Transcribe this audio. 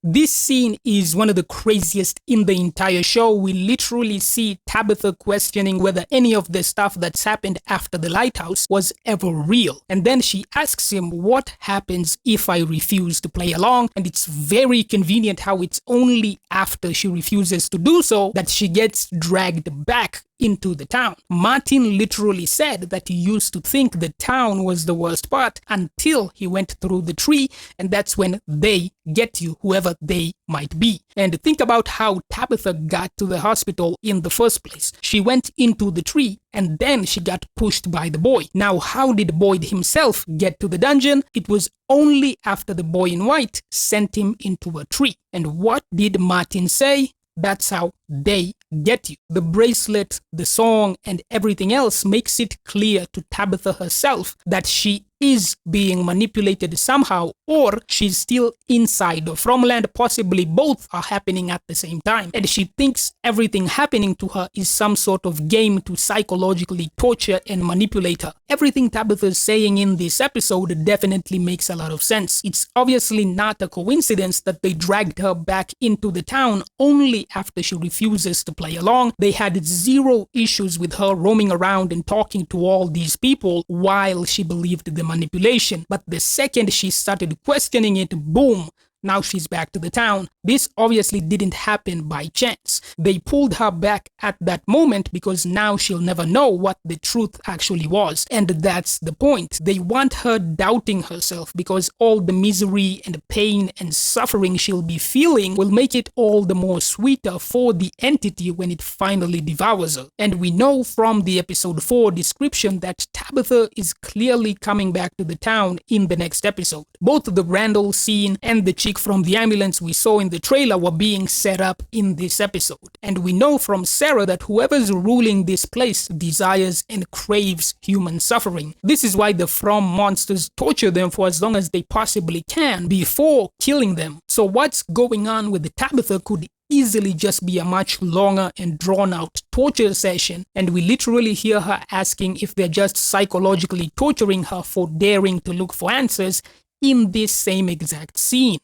This scene is one of the craziest in the entire show. We literally see Tabitha questioning whether any of the stuff that's happened after the lighthouse was ever real. And then she asks him, what happens if I refuse to play along? And it's very convenient how it's only after she refuses to do so that she gets dragged back into the town. Martin literally said that he used to think the town was the worst part until he went through the tree, and that's when they get you, whoever they might be. And think about how Tabitha got to the hospital in the first place. She went into the tree and then she got pushed by the boy. Now, how did Boyd himself get to the dungeon? It was only after the boy in white sent him into a tree. And what did Martin say? That's how they get you. The bracelet, the song, and everything else makes it clear to Tabitha herself that she is being manipulated somehow, or she's still inside of Fromland. Possibly both are happening at the same time, and she thinks everything happening to her is some sort of game to psychologically torture and manipulate her. Everything Tabitha is saying in this episode definitely makes a lot of sense. It's obviously not a coincidence that they dragged her back into the town only after she refuses to play along. They had zero issues with her roaming around and talking to all these people while she believed the manipulation. But the second she started questioning it, boom, now she's back to the town. This obviously didn't happen by chance. They pulled her back at that moment because now she'll never know what the truth actually was. And that's the point. They want her doubting herself because all the misery and pain and suffering she'll be feeling will make it all the more sweeter for the entity when it finally devours her. And we know from the episode 4 description that Tabitha is clearly coming back to the town in the next episode. Both the Randall scene and the chick from the ambulance we saw in the trailer were being set up in this episode. And we know from Sarah that whoever's ruling this place desires and craves human suffering. This is why the From monsters torture them for as long as they possibly can before killing them. So what's going on with the Tabitha could easily just be a much longer and drawn out torture session, and we literally hear her asking if they're just psychologically torturing her for daring to look for answers in this same exact scene.